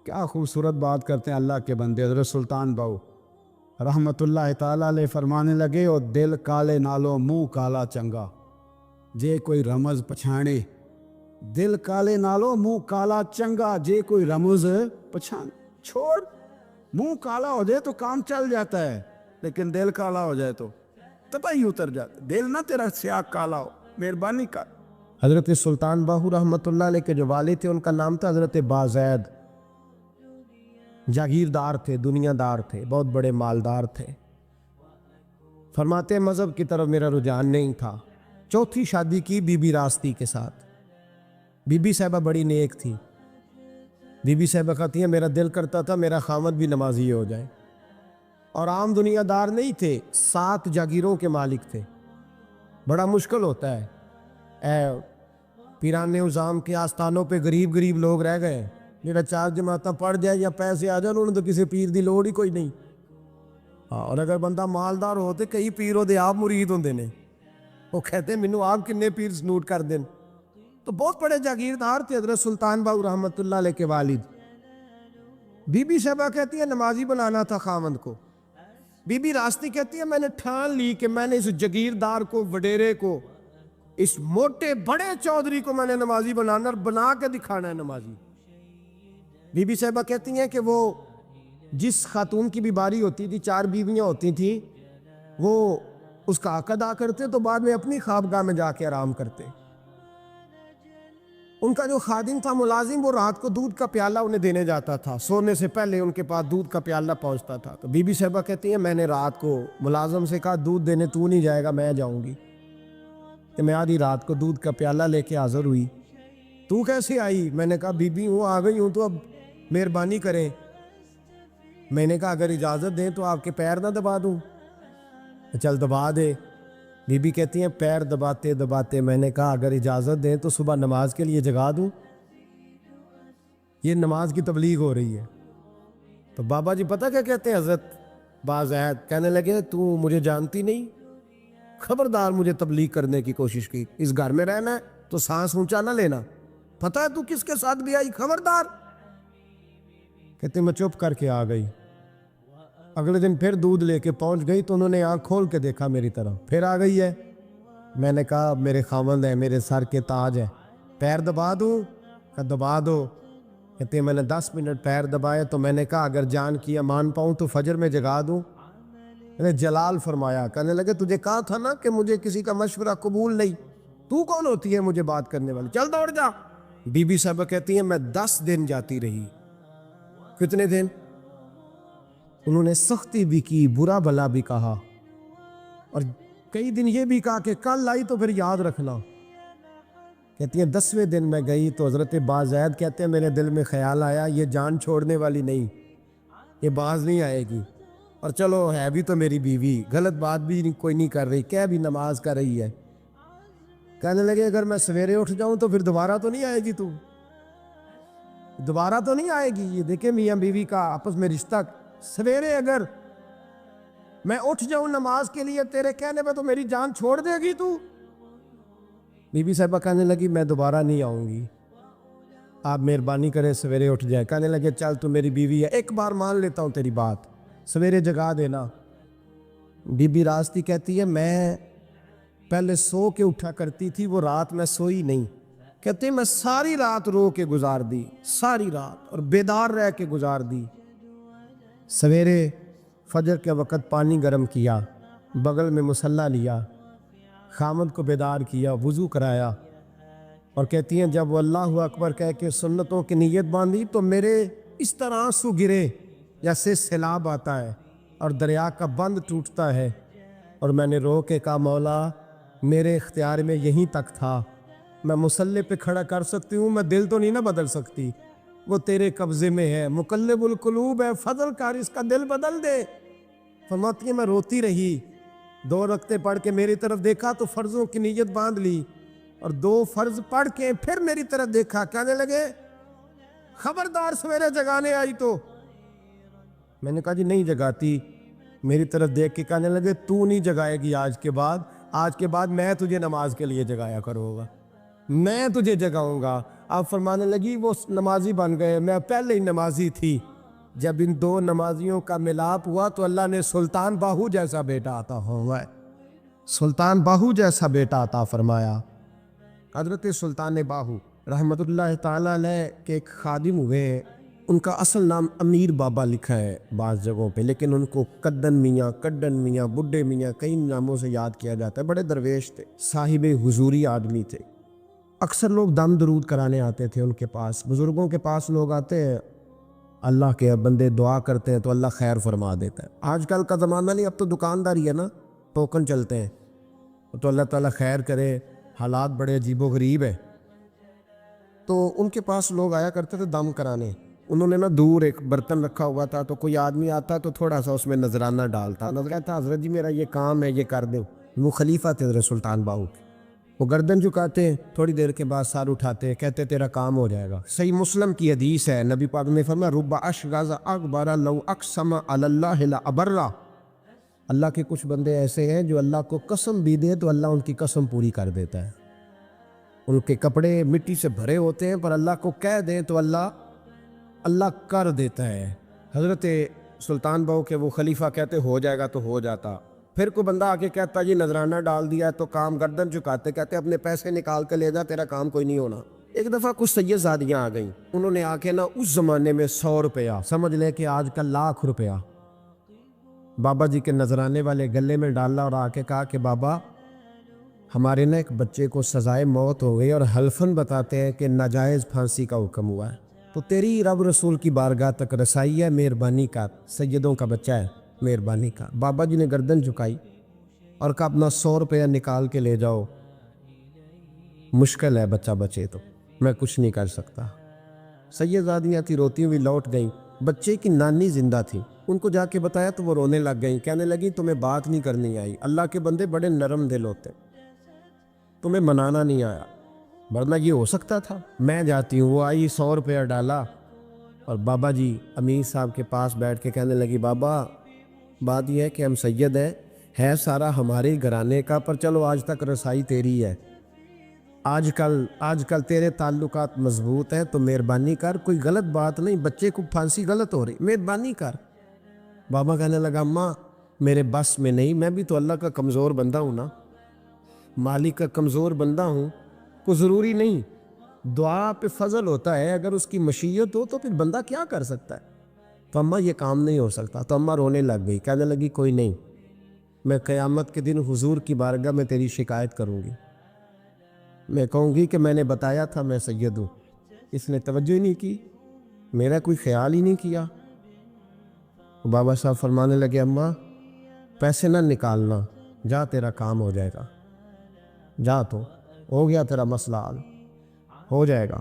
کیا خوبصورت بات کرتے ہیں اللہ کے بندے حضرت سلطان بہو رحمت اللہ تعالیٰ علیہ فرمانے لگے، اور دل کالے نالو منہ کالا چنگا، جے کوئی رمز پچھانے، دل کالے نالو منہ کالا چنگا، جے کوئی رمز پچھانے۔ چھوڑ، منہ کالا ہو جائے تو کام چل جاتا ہے، لیکن دل کالا ہو جائے تو تباہی اتر جاتا۔ دل نہ تیرا سیاہ کالا ہو، مہربانی کر۔ حضرت سلطان باہو رحمت اللہ علیہ کے جو والد تھے ان کا نام تھا حضرت بازید، جاگیردار تھے، دنیا دار تھے، بہت بڑے مالدار تھے۔ فرماتے مذہب کی طرف میرا رجحان نہیں تھا۔ چوتھی شادی کی بی بی راستی کے ساتھ۔ بی بی صاحبہ بڑی نیک تھی۔ بی بی صاحبہ کہتی ہیں میرا دل کرتا تھا میرا خامد بھی نمازی ہو جائے، اور عام دنیا دار نہیں تھے، 7 جاگیروں کے مالک تھے۔ بڑا مشکل ہوتا ہے، اے پیران نظام کے آستانوں پہ غریب غریب لوگ رہ گئے، میرا 4 جماعتیں پڑھ جائے یا پیسے آ جائیں، انہوں نے تو کسی پیر دی لوڑ ہی کوئی نہیں۔ اور اگر بندہ مالدار ہوتے کئی پیروں دے آپ مرید ہوندے نے، وہ کہتے ہیں مینوں آپ کنے پیر سنوٹ کر دیں۔ تو بہت بڑے جاگیردار تھے حضرت سلطان باہو رحمت اللہ علیہ کے والد۔ بی بی صاحبہ کہتی ہے نمازی بنانا تھا خاوند کو۔ بی بی راستی کہتی ہے میں نے ٹھان لی کہ میں نے اس جاگیردار کو، وڈیرے کو، اس موٹے بڑے چودھری کو میں نے نمازی بنانا اور بنا کے دکھانا ہے نمازی۔ بی بی صاحبہ کہتی ہیں کہ وہ جس خاتون کی بھی باری ہوتی تھی، 4 بیویاں ہوتی تھیں، وہ اس کا حق ادا کرتے تو بعد میں اپنی خوابگاہ میں جا کے آرام کرتے۔ ان کا جو خادم تھا ملازم، وہ رات کو دودھ کا پیالہ انہیں دینے جاتا تھا، سونے سے پہلے ان کے پاس دودھ کا پیالہ پہنچتا تھا۔ تو بی بی صاحبہ کہتی ہیں میں نے رات کو ملازم سے کہا دودھ دینے تو نہیں جائے گا، میں جاؤں گی۔ کہ میں آدھی رات کو دودھ کا پیالہ لے کے حاضر ہوئی۔ تو کیسے آئی؟ میں نے کہا بی بی ہوں، آ گئی ہوں، تو اب مہربانی کریں۔ میں نے کہا اگر اجازت دیں تو آپ کے پیر نہ دبا دوں؟ چل دبا دے۔ بی بی کہتی ہیں پیر دباتے دباتے میں نے کہا اگر اجازت دیں تو صبح نماز کے لیے جگا دوں؟ یہ نماز کی تبلیغ ہو رہی ہے۔ تو بابا جی پتہ کیا کہتے ہیں حضرت بازید؟ کہنے لگے تو مجھے جانتی نہیں، خبردار مجھے تبلیغ کرنے کی کوشش کی، اس گھر میں رہنا ہے تو سانس اونچا نہ لینا، پتہ ہے تو کس کے ساتھ بھی آئی، خبردار۔ کہتے میں چپ کر کے آ گئی۔ اگلے دن پھر دودھ لے کے پہنچ گئی تو انہوں نے آنکھ کھول کے دیکھا میری طرف، پھر آ گئی ہے۔ میں نے کہا میرے خاوند ہیں، میرے سر کے تاج ہیں، پیر دبا دوں؟ کہ دبا دو۔ کہتے ہیں میں نے 10 منٹ پیر دبائے تو میں نے کہا اگر جان کی امان پاؤں تو فجر میں جگا دوں؟ میں نے جلال فرمایا، کہنے لگے تجھے کہا تھا نا کہ مجھے کسی کا مشورہ قبول نہیں، تو کون ہوتی ہے مجھے بات کرنے والی، چل دوڑ جا۔ بی بی صاحبہ کہتی ہیں میں 10 دن جاتی رہی۔ کتنے دن؟ انہوں نے سختی بھی کی، برا بھلا بھی کہا، اور کئی دن یہ بھی کہا کہ کل آئی تو پھر یاد رکھنا۔ کہتی ہیں 10ویں دن میں گئی تو حضرت بازید کہتے ہیں میرے دل میں خیال آیا یہ جان چھوڑنے والی نہیں، یہ باز نہیں آئے گی، اور چلو ہے بھی تو میری بیوی، غلط بات بھی کوئی نہیں کر رہی، کہہ بھی نماز کر رہی ہے۔ کہنے لگے اگر میں سویرے اٹھ جاؤں تو پھر دوبارہ تو نہیں آئے گی، تو دوبارہ تو نہیں آئے گی؟ یہ دیکھیں میاں بیوی کا آپس میں رشتہ، سویرے اگر میں اٹھ جاؤں نماز کے لیے تیرے کہنے پہ تو میری جان چھوڑ دے گی تو؟ بی بی صاحبہ کہنے لگی میں دوبارہ نہیں آؤں گی، آپ مہربانی کریں سویرے اٹھ جائے۔ کہنے لگے چل تو میری بیوی ہے، ایک بار مان لیتا ہوں تیری بات، سویرے جگا دینا۔ بی بی راستی کہتی ہے میں پہلے سو کے اٹھا کرتی تھی، وہ رات میں سوئی نہیں، کہتے ہیں میں ساری رات رو کے گزار دی، ساری رات، اور بیدار رہ کے گزار دی۔ سویرے فجر کے وقت پانی گرم کیا، بغل میں مصلی لیا، خامد کو بیدار کیا، وضو کرایا، اور کہتی ہیں جب وہ اللہ اکبر کہہ کے سنتوں کی نیت باندھی تو میرے اس طرح آنسو گرے جیسے سیلاب آتا ہے اور دریا کا بند ٹوٹتا ہے، اور میں نے رو کے کہا مولا میرے اختیار میں یہیں تک تھا، میں مصلی پہ کھڑا کر سکتی ہوں، میں دل تو نہیں نہ بدل سکتی، وہ تیرے قبضے میں ہے، مقلب القلوب ہے، فضل کر اس کا دل بدل دے۔ فرماتی ہے میں روتی رہی، 2 رکعتیں پڑھ کے میری طرف دیکھا تو فرضوں کی نیت باندھ لی، اور 2 فرض پڑھ کے پھر میری طرف دیکھا، کہنے لگے خبردار سویرے جگانے آئی تو؟ میں نے کہا جی نہیں جگاتی۔ میری طرف دیکھ کے کہنے لگے تو نہیں جگائے گی آج کے بعد میں تجھے نماز کے لیے جگایا کروں گا۔ میں تجھے جگاؤں گا۔ آپ فرمانے لگی وہ نمازی بن گئے، میں پہلے ہی نمازی تھی۔ جب ان دو نمازیوں کا ملاپ ہوا تو اللہ نے سلطان باہو جیسا بیٹا عطا ہوا ہے، سلطان باہو جیسا بیٹا عطا فرمایا۔ حضرت سلطان باہو رحمت اللہ تعالیٰ علیہ کے ایک خادم ہوئے ہیں، ان کا اصل نام امیر بابا لکھا ہے بعض جگہوں پہ، لیکن ان کو کدن میاں، کڈن میاں، بڈھے میاں کئی ناموں سے یاد کیا جاتا ہے۔ بڑے درویش تھے، صاحب حضوری آدمی تھے۔ اکثر لوگ دم درود کرانے آتے تھے ان کے پاس، بزرگوں کے پاس لوگ آتے ہیں، اللہ کے بندے دعا کرتے ہیں تو اللہ خیر فرما دیتا ہے۔ آج کل کا زمانہ نہیں، اب تو دکانداری ہے نا، ٹوکن چلتے ہیں، تو اللہ تعالیٰ خیر کرے، حالات بڑے عجیب و غریب ہیں۔ تو ان کے پاس لوگ آیا کرتے تھے دم کرانے، انہوں نے نا دور ایک برتن رکھا ہوا تھا، تو کوئی آدمی آتا تو تھوڑا سا اس میں نذرانہ ڈالتا، کہتا حضرت جی میرا یہ کام ہے، یہ کر دیں۔ وہ خلیفہ تھے حضرت سلطان باہو، وہ گردن جھکاتے ہیں، تھوڑی دیر کے بعد سار اٹھاتے، کہتے تیرا کام ہو جائے گا۔ صحیح مسلم کی حدیث ہے، نبی پاک نے فرمایا رب اشغاز اکبر لو اقسم علی اللہ لابرہ۔ اللہ کے کچھ بندے ایسے ہیں جو اللہ کو قسم بھی دے تو اللہ ان کی قسم پوری کر دیتا ہے۔ ان کے کپڑے مٹی سے بھرے ہوتے ہیں پر اللہ کو کہہ دیں تو اللہ کر دیتا ہے۔ حضرت سلطان باہو کے وہ خلیفہ کہتے ہو جائے گا تو ہو جاتا۔ پھر کوئی بندہ آ کے کہتا جی نذرانہ ڈال دیا ہے تو کام، گردن جھکاتے کہتے اپنے پیسے نکال کے لے جا، تیرا کام کوئی نہیں ہونا۔ ایک دفعہ کچھ سید زادیاں آ گئیں، انہوں نے آ کے نا اس زمانے میں 100 روپیہ، سمجھ لیں کہ آج کل لاکھ روپیہ، بابا جی کے نذرانے والے گلے میں ڈالا اور آ کے کہا کہ بابا ہمارے نا ایک بچے کو سزائے موت ہو گئی اور حلفاً بتاتے ہیں کہ ناجائز پھانسی کا حکم ہوا ہے، تو تیری رب رسول کی بارگاہ تک رسائی ہے، مہربانی کا، سیدوں کا بچہ ہے، مہربانی کا۔ بابا جی نے گردن جھکائی اور کہا اپنا 100 روپیہ نکال کے لے جاؤ، مشکل ہے بچہ بچے تو میں کچھ نہیں کر سکتا۔ سید زادیاں تھی، روتی ہوئی لوٹ گئیں، بچے کی نانی زندہ تھی، ان کو جا کے بتایا تو وہ رونے لگ گئیں، کہنے لگی تمہیں بات نہیں کرنی آئی، اللہ کے بندے بڑے نرم دل ہوتے، تمہیں منانا نہیں آیا، ورنہ یہ ہو سکتا تھا۔ میں جاتی ہوں۔ وہ آئی، 100 روپیہ ڈالا اور بابا جی امیر صاحب کے پاس بیٹھ کے کہنے لگی بابا بات یہ ہے کہ ہم سید ہیں، ہے سارا ہمارے گھرانے کا، پر چلو آج تک رسائی تیری ہے، آج کل تیرے تعلقات مضبوط ہیں تو مہربانی کر، کوئی غلط بات نہیں، بچے کو پھانسی غلط ہو رہی، مہربانی کر۔ بابا کہنے لگا اماں میرے بس میں نہیں، میں بھی تو اللہ کا کمزور بندہ ہوں نا، مالک کا کمزور بندہ ہوں، کو ضروری نہیں، دعا پہ فضل ہوتا ہے، اگر اس کی مشیت ہو تو پھر بندہ کیا کر سکتا ہے۔ تو اماں یہ کام نہیں ہو سکتا، تو اماں رونے لگ گئی، کہنے لگی کوئی نہیں، میں قیامت کے دن حضور کی بارگاہ میں تیری شکایت کروں گی، میں کہوں گی کہ میں نے بتایا تھا میں سید ہوں، اس نے توجہ ہی نہیں کی، میرا کوئی خیال ہی نہیں کیا۔ بابا صاحب فرمانے لگے اماں پیسے نہ نکالنا، جا تیرا کام ہو جائے گا، جا تو ہو گیا تیرا مسئلہ حل، ہو جائے گا۔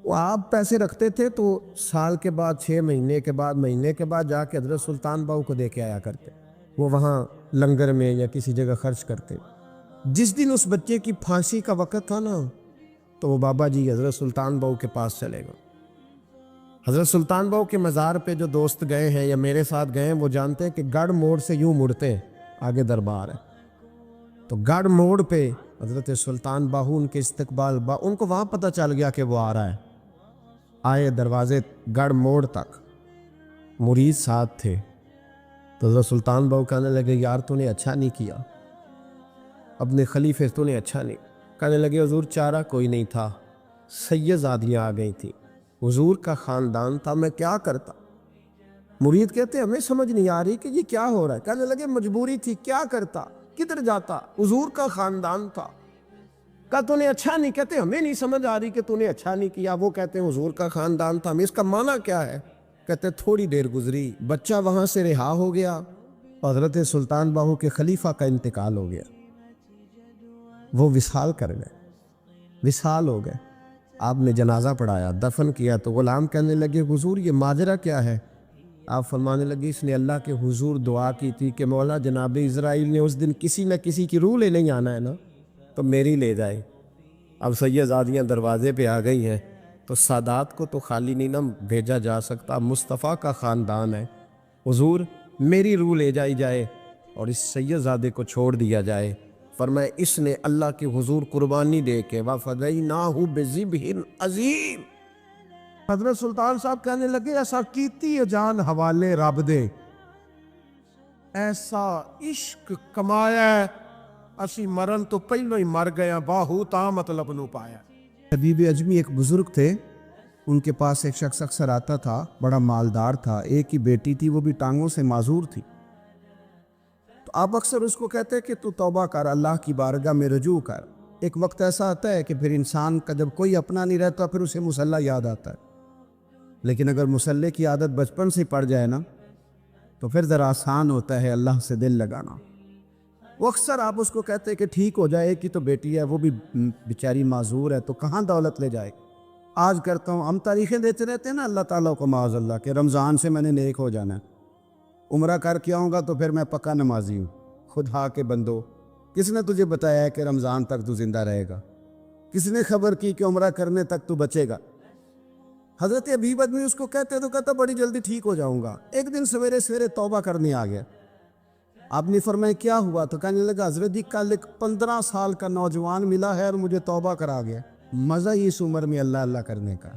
وہ آپ پیسے رکھتے تھے تو سال کے بعد، 6 مہینے کے بعد، مہینے کے بعد جا کے حضرت سلطان باہو کو دے کے آیا کرتے، وہ وہاں لنگر میں یا کسی جگہ خرچ کرتے۔ جس دن اس بچے کی پھانسی کا وقت تھا نا تو وہ بابا جی حضرت سلطان باہو کے پاس چلے گئے۔ حضرت سلطان باہو کے مزار پہ جو دوست گئے ہیں یا میرے ساتھ گئے ہیں وہ جانتے ہیں کہ گڑھ موڑ سے یوں مڑتے ہیں، آگے دربار ہے، تو گڑھ موڑ پہ حضرت سلطان باہو ان کے استقبال، ان کو وہاں پتہ چل گیا کہ وہ آ رہا ہے، آئے دروازے گڑھ موڑ تک، مرید ساتھ تھے، تو حضرت سلطان باہو کہنے لگے یار تو نے اچھا نہیں کیا، اپنے خلیفے تو نے اچھا نہیں، کہنے لگے حضور چارہ کوئی نہیں تھا، سید زادیاں آ گئی تھیں، حضور کا خاندان تھا، میں کیا کرتا۔ مرید کہتے ہمیں سمجھ نہیں آ رہی کہ یہ کیا ہو رہا ہے، کہنے لگے مجبوری تھی، کیا کرتا، کدھر جاتا، حضور کا خاندان تھا۔ کہا تو نے اچھا نہیں، کہتے ہمیں نہیں سمجھ آ رہی کہ تو نے اچھا نہیں کیا، وہ کہتے ہیں حضور کا خاندان تھا، ہمیں اس کا معنی کیا ہے، کہتے تھوڑی دیر گزری، بچہ وہاں سے رہا ہو گیا، حضرت سلطان باہو کے خلیفہ کا انتقال ہو گیا، وہ وصال کر گئے، وصال ہو گئے، آپ نے جنازہ پڑھایا، دفن کیا، تو غلام کہنے لگے حضور یہ ماجرا کیا ہے؟ آپ فرمانے لگے اس نے اللہ کے حضور دعا کی تھی کہ مولا جناب اسرائیل نے اس دن کسی نہ کسی کی روح لے نہیں آنا ہے نا، تو میری لے جائے۔ اب سید زادیاں دروازے پہ آ گئی ہیں، تو سادات کو تو خالی نہیں نہ بھیجا جا سکتا، مصطفیٰ کا خاندان ہے، حضور میری روح لے جائی جائے اور اس سید زادے کو چھوڑ دیا جائے۔ فرمایا اس نے اللہ کے حضور قربانی دے کے وَفَدَيْنَاهُ بِذِبْحٍ عَظِيمٍ. حضرت سلطان صاحب کہنے لگے ایسا کیتی جان حوالے رب دے، ایسا عشق کمایا ہے، اسی مرن تو پہلو ہی مر گیا، باہو تا مطلب نو پایا. حبیب اجمی ایک بزرگ تھے، ان کے پاس ایک شخص اکثر آتا تھا، بڑا مالدار تھا، ایک ہی بیٹی تھی، وہ بھی ٹانگوں سے معذور تھی. تو آپ اکثر اس کو کہتے کہ تو توبہ کر، اللہ کی بارگاہ میں رجوع کر. ایک وقت ایسا آتا ہے کہ پھر انسان کا جب کوئی اپنا نہیں رہتا پھر اسے مصلی یاد آتا ہے، لیکن اگر مصلی کی عادت بچپن سے پڑ جائے نا تو پھر ذرا آسان ہوتا ہے اللہ سے دل لگانا. وہ اکثر آپ اس کو کہتے کہ ٹھیک ہو جائے کہ تو بیٹی ہے، وہ بھی بیچاری معذور ہے، تو کہاں دولت لے جائے. آج کرتا ہوں، ہم تاریخیں دیتے رہتے ہیں نا اللہ تعالیٰ کو معاذ اللہ کہ رمضان سے میں نے نیک ہو جانا ہے، عمرہ کر کے آؤں گا تو پھر میں پکا نمازی ہوں. خدا کے بندو، کس نے تجھے بتایا ہے کہ رمضان تک تو زندہ رہے گا؟ کس نے خبر کی کہ عمرہ کرنے تک تو بچے گا؟ حضرت حبیب ادمی اس کو کہتے تو کہتا بڑی جلدی ٹھیک ہو جاؤں گا. ایک دن سویرے سویرے توبہ کرنے آ گیا. آپ نے فرمایا کیا ہوا؟ تو کہنے لگا حضرت جی کل ایک 15 سال کا نوجوان ملا ہے اور مجھے توبہ کرا گیا. مزہ ہی اس عمر میں اللہ اللہ کرنے کا.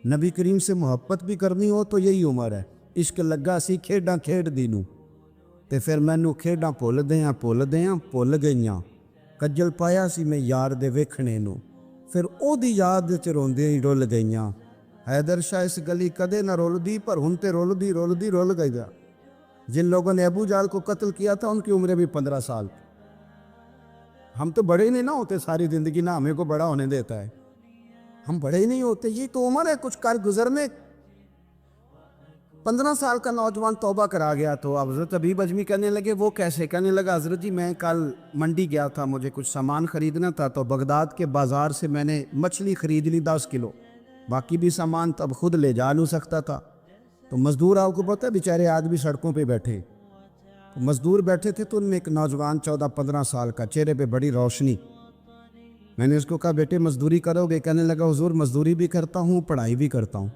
نبی کریم سے محبت بھی کرنی ہو تو یہی عمر ہے. عشق لگا سی کھیڈاں کھیڈ دی نوں تے پھر مینوں کھیڈاں بھُل بھُل گئیاں. کجل پایا سی میں یار دے ویکھنے نوں پھر او دی یاد وچ روندے ہی رول گئیاں. حیدر شاہ اس گلی کدے نہ رول دی پر ہن تے رول گئی. جن لوگوں نے ابو جال کو قتل کیا تھا ان کی عمریں بھی 15 سال. ہم تو بڑے ہی نہیں نہ ہوتے ساری زندگی، نہ ہمیں کو بڑا ہونے دیتا ہے، ہم بڑے ہی نہیں ہوتے. یہ تو عمر ہے کچھ کر گزرنے. 15 سال کا نوجوان توبہ کرا گیا. تو حضرت حبیب اجمی کہنے لگے وہ کیسے؟ کہنے لگا حضرت جی میں کل منڈی گیا تھا، مجھے کچھ سامان خریدنا تھا، تو بغداد کے بازار سے میں نے مچھلی خرید لی 10 کلو، باقی بھی سامان تب خود لے جا نہیں سکتا تھا. تو مزدور آپ کو پتہ ہے بیچارے آج بھی سڑکوں پہ بیٹھے. تو مزدور بیٹھے تھے تو ان میں ایک نوجوان 14-15 سال کا، چہرے پہ بڑی روشنی. میں نے اس کو کہا بیٹے مزدوری کرو گے؟ کہنے لگا حضور مزدوری بھی کرتا ہوں، پڑھائی بھی کرتا ہوں،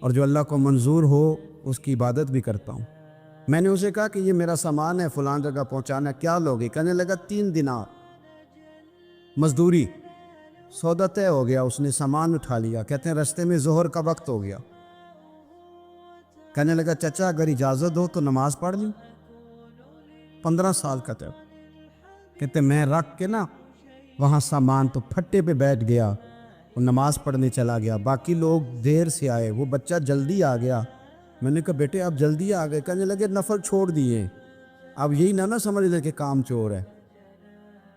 اور جو اللہ کو منظور ہو اس کی عبادت بھی کرتا ہوں. میں نے اسے کہا کہ یہ میرا سامان ہے فلاں جگہ پہنچانا ہے، کیا لوگے؟ کہنے لگا 3 دینار مزدوری. سودا طے ہو گیا، اس نے سامان اٹھا لیا. کہتے ہیں رستے میں ظہر کا وقت ہو گیا. کہنے لگا چچا اگر اجازت ہو تو نماز پڑھ لوں. 15 سال کا تھا. کہتے میں رکھ کے نا وہاں سامان تو پھٹے پہ بیٹھ گیا اور نماز پڑھنے چلا گیا. باقی لوگ دیر سے آئے، وہ بچہ جلدی آ گیا. میں نے کہا بیٹے آپ جلدی آ گئے؟ کہنے لگے نفل چھوڑ دیے، اب یہی نہ سمجھ لے کہ کام چور ہے،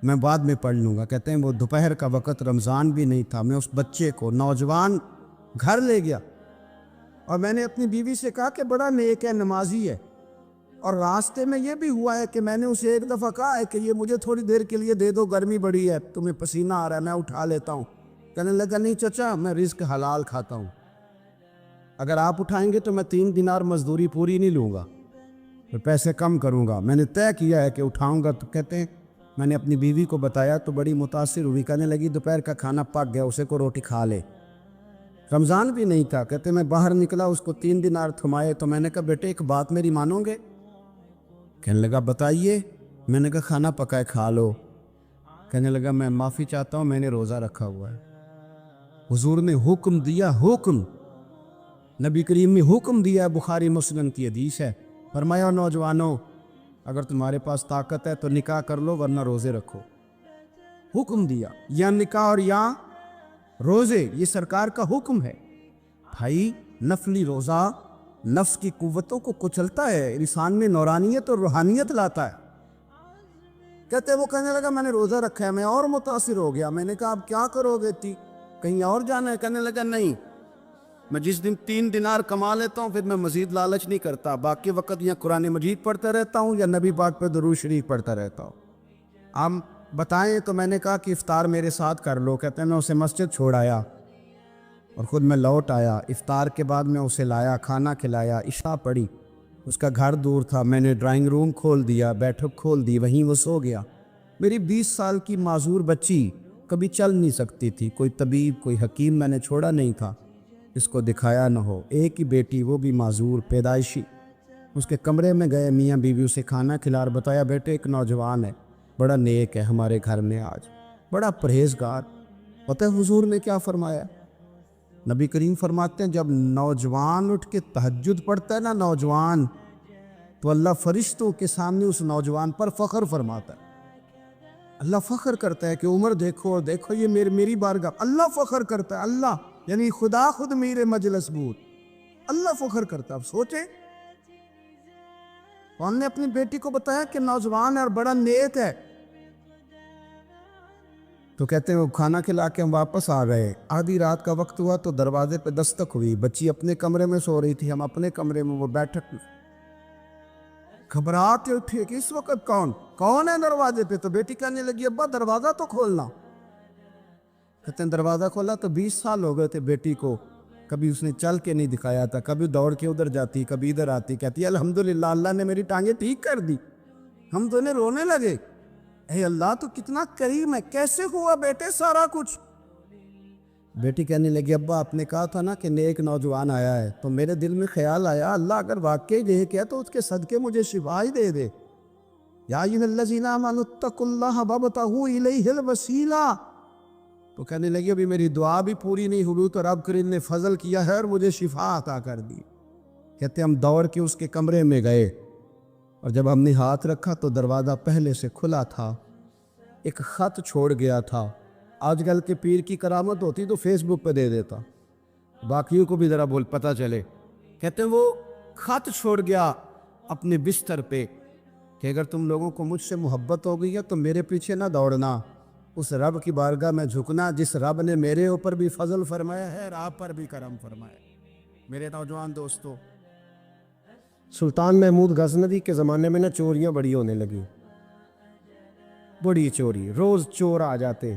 میں بعد میں پڑھ لوں گا. کہتے ہیں وہ دوپہر کا وقت، رمضان بھی نہیں تھا. میں اس بچے کو نوجوان گھر لے گیا اور میں نے اپنی بیوی سے کہا کہ بڑا نیک ہے، نمازی ہے. اور راستے میں یہ بھی ہوا ہے کہ میں نے اسے ایک دفعہ کہا ہے کہ یہ مجھے تھوڑی دیر کے لیے دے دو، گرمی بڑی ہے، تمہیں پسینہ آ رہا ہے، میں اٹھا لیتا ہوں. کہنے لگا نہیں چچا میں رزق حلال کھاتا ہوں، اگر آپ اٹھائیں گے تو میں 3 دینار مزدوری پوری نہیں لوں گا، پھر پیسے کم کروں گا. میں نے طے کیا ہے کہ اٹھاؤں گا. تو کہتے ہیں میں نے اپنی بیوی کو بتایا تو بڑی متاثر ہوئی. کہنے لگی دوپہر کا کھانا پک گیا، اسے کو روٹی کھا لے. رمضان بھی نہیں تھا. کہتے میں باہر نکلا، اس کو 3 دینار تھمائے. تو میں نے کہا بیٹے ایک بات میری مانو گے؟ کہنے لگا بتائیے. میں نے کہا کھانا پکائے کھا لو. کہنے لگا میں معافی چاہتا ہوں، میں نے روزہ رکھا ہوا ہے. حضور نے حکم دیا، حکم نبی کریم نے حکم دیا، بخاری مسلم کی حدیث ہے. فرمایا نوجوانوں اگر تمہارے پاس طاقت ہے تو نکاح کر لو ورنہ روزے رکھو. حکم دیا، یا نکاح اور یا روزے، یہ سرکار کا حکم ہے. بھائی نفلی روزہ نفس کی قوتوں کو کچلتا ہے، انسان میں نورانیت اور روحانیت لاتا ہے. کہتے وہ کہنے لگا میں نے روزہ رکھا ہے. میں اور متاثر ہو گیا. میں نے کہا آپ کیا کرو گے؟ کہیں اور جانا ہے؟ کہنے لگا نہیں، میں جس دن 3 دینار کما لیتا ہوں پھر میں مزید لالچ نہیں کرتا، باقی وقت یا قرآن مجید پڑھتا رہتا ہوں یا نبی پاک پہ درود شریف پڑھتا رہتا ہوں. آپ بتائیں. تو میں نے کہا کہ افطار میرے ساتھ کر لو. کہتے ہیں میں اسے مسجد چھوڑ آیا اور خود میں لوٹ آیا. افطار کے بعد میں اسے لایا، کھانا کھلایا، عشاء پڑھی. اس کا گھر دور تھا، میں نے ڈرائنگ روم کھول دیا، بیٹھک کھول دی، وہیں وہ سو گیا. میری 20 سال کی معذور بچی کبھی چل نہیں سکتی تھی، کوئی طبیب کوئی حکیم میں نے چھوڑا نہیں تھا اس کو دکھایا نہ ہو. ایک ہی بیٹی، وہ بھی معذور پیدائشی. اس کے کمرے میں گئے، میاں بیوی اسے کھانا کھلا اور بتایا بیٹے ایک نوجوان ہے، بڑا نیک ہے ہمارے گھر میں آج، بڑا پرہیزگار۔ پتہ ہے حضور نے کیا فرمایا؟ نبی کریم فرماتے ہیں جب نوجوان اٹھ کے تہجد پڑھتا ہے نا نوجوان، تو اللہ فرشتوں کے سامنے اس نوجوان پر فخر فرماتا ہے۔ اللہ فخر کرتا ہے کہ عمر دیکھو اور دیکھو یہ میری بارگاہ، اللہ فخر کرتا ہے، اللہ یعنی خدا خود میرے مجلس بود، اللہ فخر کرتا ہے۔ اب سوچیں، کون نے اپنی بیٹی کو بتایا کہ نوجوان ہے اور بڑا نیک ہے؟ تو کہتے ہیں وہ کھانا کھلا کے ہم واپس آ گئے، آدھی رات کا وقت ہوا تو دروازے پہ دستک ہوئی، بچی اپنے کمرے میں سو رہی تھی، ہم اپنے کمرے میں، وہ بیٹھک میں، گھبرا کے اٹھے کہ اس وقت کون ہے دروازے پہ؟ تو بیٹی کہنے لگی ابا دروازہ تو کھولنا۔ کہتے ہیں دروازہ کھولا تو 20 سال ہو گئے تھے بیٹی کو، کبھی اس نے چل کے نہیں دکھایا تھا، کبھی دوڑ کے ادھر جاتی، کبھی ادھر آتی، کہتی ہے الحمدللہ اللہ نے میری ٹانگیں ٹھیک کر دی۔ ہم دونوں رونے لگے، اے اللہ تو کتنا کریم ہے، کیسے ہوا بیٹے سارا کچھ؟ بیٹی کہنے لگی ابا آپ نے کہا تھا نا کہ نیک نوجوان آیا ہے، تو میرے دل میں خیال آیا اللہ اگر واقعی نیک ہے تو اس کے صدقے مجھے شفا ہی دے دے۔ یا ایھا الذین آمنوا اتقوا اللہ وابتغوا الیہ الوسیلہ۔ تو کہنے لگی ابھی میری دعا بھی پوری نہیں ہوئی تو رب کریم نے فضل کیا ہے اور مجھے شفا عطا کر دی۔ کہتے ہم دوڑ کے اس کے کمرے میں گئے اور جب ہم نے ہاتھ رکھا تو دروازہ پہلے سے کھلا تھا، ایک خط چھوڑ گیا تھا۔ آج کل کے پیر کی کرامت ہوتی تو فیس بک پہ دے دیتا، باقیوں کو بھی ذرا پتہ چلے۔ کہتے ہیں وہ خط چھوڑ گیا اپنے بستر پہ کہ اگر تم لوگوں کو مجھ سے محبت ہو گئی ہے تو میرے پیچھے نہ دوڑنا، اس رب کی بارگاہ میں جھکنا جس رب نے میرے اوپر بھی فضل فرمایا ہے اور آپ پر بھی کرم فرمایا ہے۔ میرے نوجوان دوستو، سلطان محمود غزنوی کے زمانے میں نا چوریاں بڑی ہونے لگی، بڑی چوری، روز چور آ جاتے،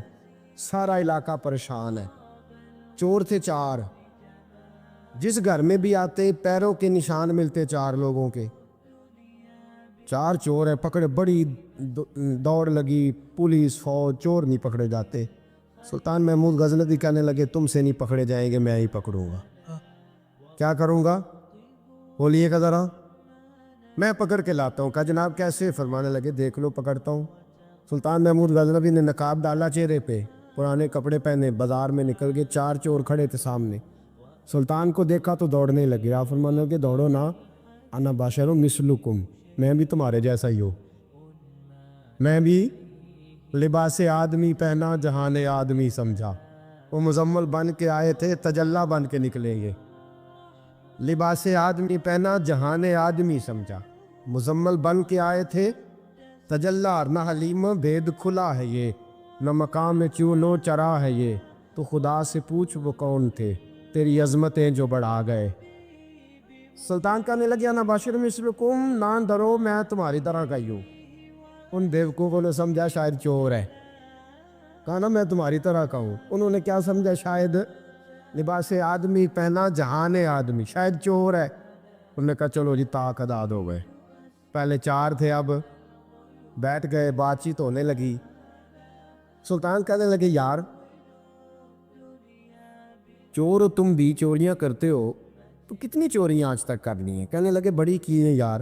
سارا علاقہ پریشان ہے۔ چور تھے 4، جس گھر میں بھی آتے پیروں کے نشان ملتے 4 لوگوں کے، 4 چور ہیں پکڑے، بڑی دوڑ لگی، پولیس فوج، چور نہیں پکڑے جاتے۔ سلطان محمود غزنوی کہنے لگے تم سے نہیں پکڑے جائیں گے، میں ہی پکڑوں گا۔ کیا کروں گا بولیے گا ذرا؟ میں پکڑ کے لاتا ہوں۔ کہا جناب کیسے؟ فرمانے لگے دیکھ لو پکڑتا ہوں۔ سلطان محمود غزنوی نے نقاب ڈالا چہرے پہ، پرانے کپڑے پہنے، بازار میں نکل گئے، 4 چور کھڑے تھے سامنے۔ سلطان کو دیکھا تو دوڑنے لگے، آپ فرمانے لگے دوڑو نا، انا بشر مثلکم، میں بھی تمہارے جیسا ہی ہوں، میں بھی لباس آدمی پہنا جہان آدمی سمجھا۔ وہ مزمل بن کے آئے تھے، تجلی بن کے نکلیں گے۔ لباس آدمی پہنا جہان آدمی سمجھا، مزمل بن کے آئے تھے، تجلی نہ حلیم بید کھلا ہے یہ، نہ مقام چونو چرا ہے یہ، تو خدا سے پوچھ وہ کون تھے تیری عظمتیں جو بڑھا گئے۔ سلطان کہنے لگے انا بشر مثلکم، نہ ڈرو میں تمہاری طرح کا ہی ہوں۔ ان بیوقوفوں نے سمجھا شاید چور ہے، کہا نا میں تمہاری طرح کا ہوں۔ انہوں نے کیا سمجھا؟ شاید لباس آدمی پہنا جہان آدمی، شاید چور ہے۔ انہوں نے کہا چلو جی طاق اداد ہو گئے، پہلے 4 تھے اب بیٹھ گئے، بات چیت ہونے لگی۔ سلطان کہنے لگے یار چور ہو تم بھی، چوریاں کرتے ہو، تو کتنی چوریاں آج تک کر لی ہیں؟ کہنے لگے بڑی کی ہیں یار،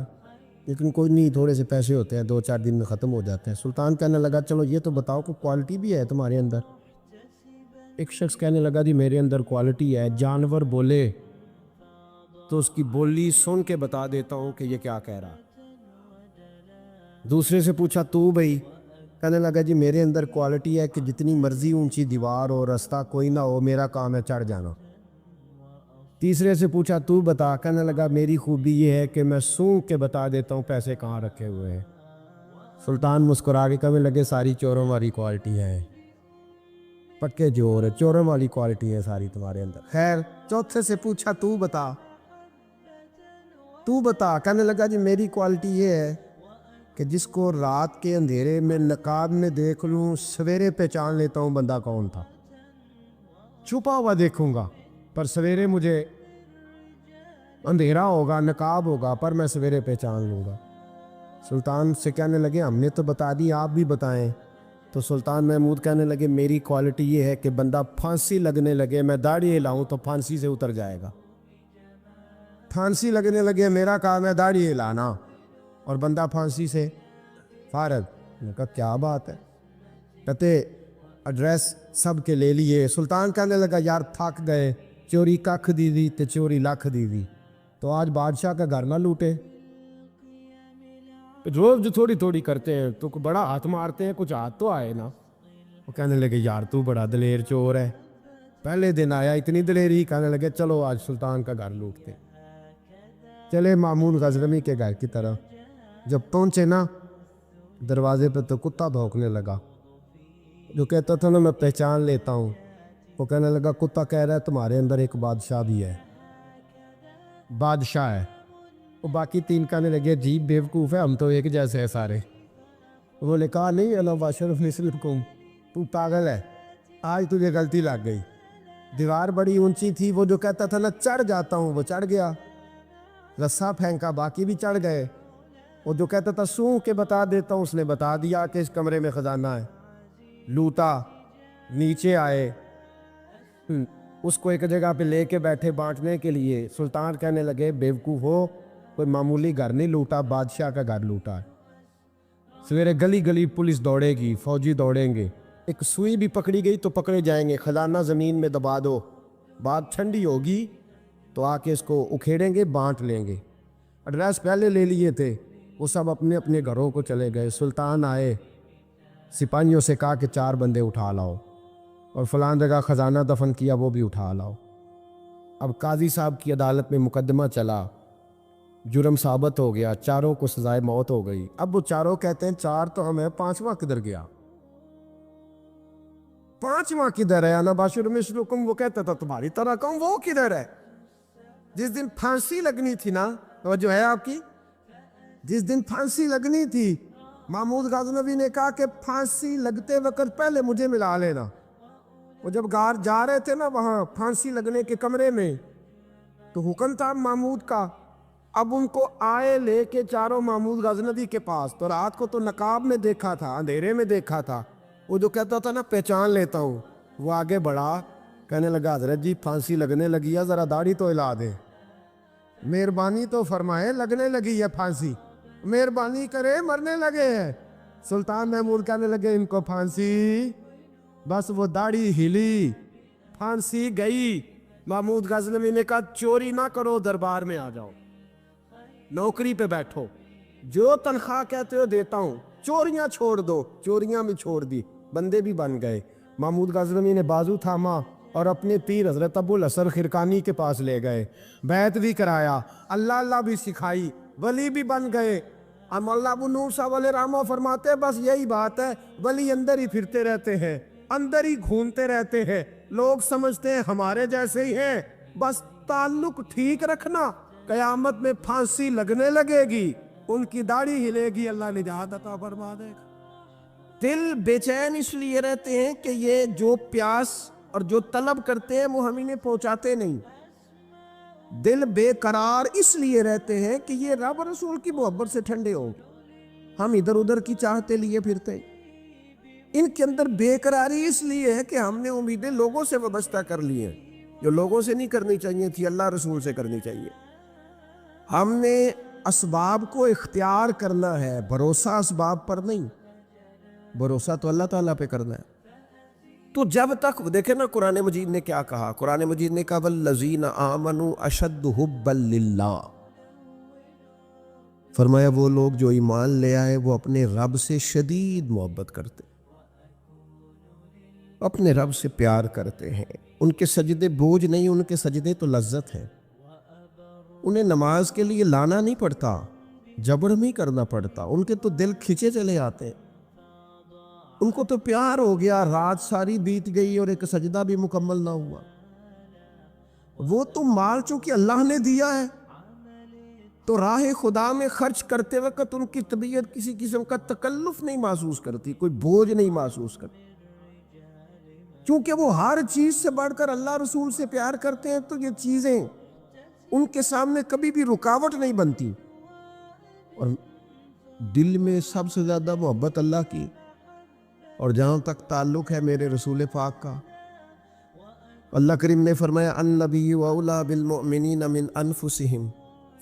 لیکن کوئی نہیں، تھوڑے سے پیسے ہوتے ہیں، 2-4 دن میں ختم ہو جاتے ہیں۔ سلطان کہنے لگا چلو یہ تو بتاؤ کہ کوالٹی بھی ہے تمہارے اندر؟ ایک شخص کہنے لگا جی میرے اندر کوالٹی ہے، جانور بولے تو اس کی بولی سن کے بتا دیتا ہوں کہ یہ کیا کہہ رہا۔ دوسرے سے پوچھا تو بھائی؟ کہنے لگا جی میرے اندر کوالٹی ہے کہ جتنی مرضی اونچی دیوار ہو، رستہ کوئی نہ ہو، میرا کام ہے چڑھ جانا۔ تیسرے سے پوچھا تو بتا؟ کہنے لگا میری خوبی یہ ہے کہ میں سونگ کے بتا دیتا ہوں پیسے کہاں رکھے ہوئے ہیں۔ سلطان مسکرا کے کہنے لگے ساری چوروں والی کوالٹی ہے، پکے چور ہے، چوروں والی کوالٹی ہے ساری تمہارے اندر۔ خیر چوتھے سے پوچھا تو بتا؟ کہنے لگا جی میری کوالٹی یہ ہے کہ جس کو رات کے اندھیرے میں نقاب میں دیکھ لوں، سویرے پہچان لیتا ہوں بندہ کون تھا۔ چھپا ہوا دیکھوں گا پر سویرے مجھے اندھیرا ہوگا، نقاب ہوگا، پر میں سویرے پہچان لوں گا۔ سلطان سے کہنے لگے ہم نے تو بتا دی، آپ بھی بتائیں۔ تو سلطان محمود کہنے لگے میری کوالٹی یہ ہے کہ بندہ پھانسی لگنے لگے، میں داڑھی ہلاؤں تو پھانسی سے اتر جائے گا۔ پھانسی لگنے لگے میرا کام ہے داڑھی ہلانا، اور بندہ پھانسی سے فارغ۔ میں نے کہا کیا بات ہے؟ کہتے ایڈریس سب کے لے لیے۔ سلطان کہنے لگا یار تھک گئے، چوری ککھ دی دی تے چوری لکھ دی دی، تو آج بادشاہ کا گھر نہ لوٹے۔ روز جو تھوڑی تھوڑی کرتے ہیں تو بڑا ہاتھ مارتے ہیں، کچھ ہاتھ تو آئے نا۔ وہ کہنے لگے یار تو بڑا دلیر چور ہے، پہلے دن آیا اتنی دلیری، کہنے لگے چلو آج سلطان کا گھر لوٹتے۔ چلے مامون غزنوی کے گھر کی طرف، جب پہنچے نا دروازے پہ تو کتا بھونکنے لگا۔ جو کہتا تھا نا میں پہچان لیتا ہوں، وہ کہنے لگا کتا کہہ رہا ہے تمہارے اندر ایک بادشاہ بھی ہے، بادشاہ ہے۔ وہ باقی تین کہنے لگے عجیب بیوقوف ہے، ہم تو ایک جیسے ہیں سارے۔ وہ نے کہا نہیں انا بشر مثلکم، تو پاگل ہے، آج تجھے غلطی لگ گئی۔ دیوار بڑی اونچی تھی، وہ جو کہتا تھا نا چڑھ جاتا ہوں وہ چڑھ گیا، رسا پھینکا باقی بھی چڑھ گئے۔ وہ جو کہتا تھا سوں کے بتا دیتا ہوں، اس نے بتا دیا کہ اس کمرے میں خزانہ ہے۔ لوٹا، نیچے آئے، اس کو ایک جگہ پہ لے کے بیٹھے بانٹنے کے لیے۔ سلطان کہنے لگے بیوقوف ہو، کوئی معمولی گھر نہیں لوٹا، بادشاہ کا گھر لوٹا ہے۔ سویرے گلی گلی پولیس دوڑے گی، فوجی دوڑیں گے، ایک سوئی بھی پکڑی گئی تو پکڑے جائیں گے، خزانہ زمین میں دبا دو، بات ٹھنڈی ہوگی تو آ کے اس کو اکھیڑیں گے، بانٹ لیں گے۔ ایڈریس پہلے لے لیے تھے، وہ سب اپنے اپنے گھروں کو چلے گئے۔ سلطان آئے، سپاہیوں سے کہا کہ 4 بندے اٹھا لاؤ، اور فلان جگہ خزانہ دفن کیا وہ بھی اٹھا لاؤ۔ اب قاضی صاحب کی عدالت میں مقدمہ چلا، جرم ثابت ہو گیا، چاروں کو سزائے موت ہو گئی۔ اب وہ چاروں کہتے ہیں 4 تو ہمیں، 5واں کدھر گیا؟ 5واں کدھر ہے؟ انا بشر مثلکم، وہ کہتا تھا تمہاری طرح کہوں، وہ کدھر ہے؟ جس دن پھانسی لگنی تھی نا، توجہ ہے آپ کی، جس دن پھانسی لگنی تھی محمود غزنوی نے کہا کہ پھانسی لگتے وقت پہلے مجھے ملا لینا۔ وہ جب گار جا رہے تھے نا وہاں پھانسی لگنے کے کمرے میں، تو حکم تھا محمود کا، اب ان کو آئے لے کے چاروں محمود غزنوی کے پاس۔ تو رات کو تو نقاب میں دیکھا تھا، اندھیرے میں دیکھا تھا، وہ جو کہتا تھا نا پہچان لیتا ہوں، وہ آگے بڑھا، کہنے لگا حضرت جی پھانسی لگنے لگی ہے، ذرا داڑھی تو ہلا دیں، مہربانی تو فرمائے، لگنے لگی ہے پھانسی، مہربانی کرے، مرنے لگے ہیں۔ سلطان محمود کہنے لگے ان کو پھانسی، بس وہ داڑھی ہلی، پھانسی گئی۔ محمود غزنوی نے کہا چوری نہ کرو، دربار میں آ جاؤ، نوکری پہ بیٹھو، جو تنخواہ کہتے ہو دیتا ہوں، چوریاں چھوڑ دو۔ چوریاں بھی چھوڑ دی، بندے بھی بن گئے۔ محمود غزنوی نے بازو تھاما اور اپنے پیر حضرت ابو الحسن خرقانی کے پاس لے گئے، بیعت بھی کرایا، اللہ اللہ بھی سکھائی، ولی بھی بن گئے۔ اب اللہ ابو نور صاحب علیہ رحمہ فرماتے ہیں بس یہی بات ہے، ولی اندر ہی پھرتے رہتے ہیں، اندر ہی گھومتے رہتے ہیں، لوگ سمجھتے ہیں ہمارے جیسے ہی ہیں، بس تعلق ٹھیک رکھنا، قیامت میں پھانسی لگنے لگے گی، ان کی داڑھی ہلے گی، اللہ نجات عطا فرما دے گا۔ دل بے چین اس لیے رہتے ہیں کہ یہ جو پیاس اور جو طلب کرتے ہیں وہ ہم انہیں پہنچاتے نہیں۔ دل بے قرار اس لیے رہتے ہیں کہ یہ رب رسول کی محبت سے ٹھنڈے ہو، ہم ادھر ادھر کی چاہتے لیے پھرتے ہیں۔ ان کے اندر بے قراری اس لیے ہے کہ ہم نے امیدیں لوگوں سے وابستہ کر لی ہیں، جو لوگوں سے نہیں کرنی چاہیے تھی، اللہ رسول سے کرنی چاہیے۔ ہم نے اسباب کو اختیار کرنا ہے، بھروسہ اسباب پر نہیں، بھروسہ تو اللہ تعالیٰ پہ کرنا ہے۔ تو جب تک دیکھیں نا قرآن مجید نے کیا کہا، قرآن مجید نے کہا والذین آمنوا اشد حبا للہ، فرمایا وہ لوگ جو ایمان لے آئے وہ اپنے رب سے شدید محبت کرتے، اپنے رب سے پیار کرتے ہیں، ان کے سجدے بوجھ نہیں، ان کے سجدے تو لذت ہیں، انہیں نماز کے لیے لانا نہیں پڑتا، جبر نہیں کرنا پڑتا، ان کے تو دل کھچے چلے آتے ہیں، ان کو تو پیار ہو گیا، رات ساری بیت گئی اور ایک سجدہ بھی مکمل نہ ہوا۔ وہ تو مال چونکہ اللہ نے دیا ہے تو راہ خدا میں خرچ کرتے وقت ان کی طبیعت کسی قسم کا تکلف نہیں محسوس کرتی، کوئی بوجھ نہیں محسوس کرتی، کیونکہ وہ ہر چیز سے بڑھ کر اللہ رسول سے پیار کرتے ہیں، تو یہ چیزیں ان کے سامنے کبھی بھی رکاوٹ نہیں بنتی۔ اور دل میں سب سے زیادہ محبت اللہ کی، اور جہاں تک تعلق ہے میرے رسول پاک کا، اللہ کریم نے فرمایا النبی اولیٰ بالمؤمنین من انفسہم،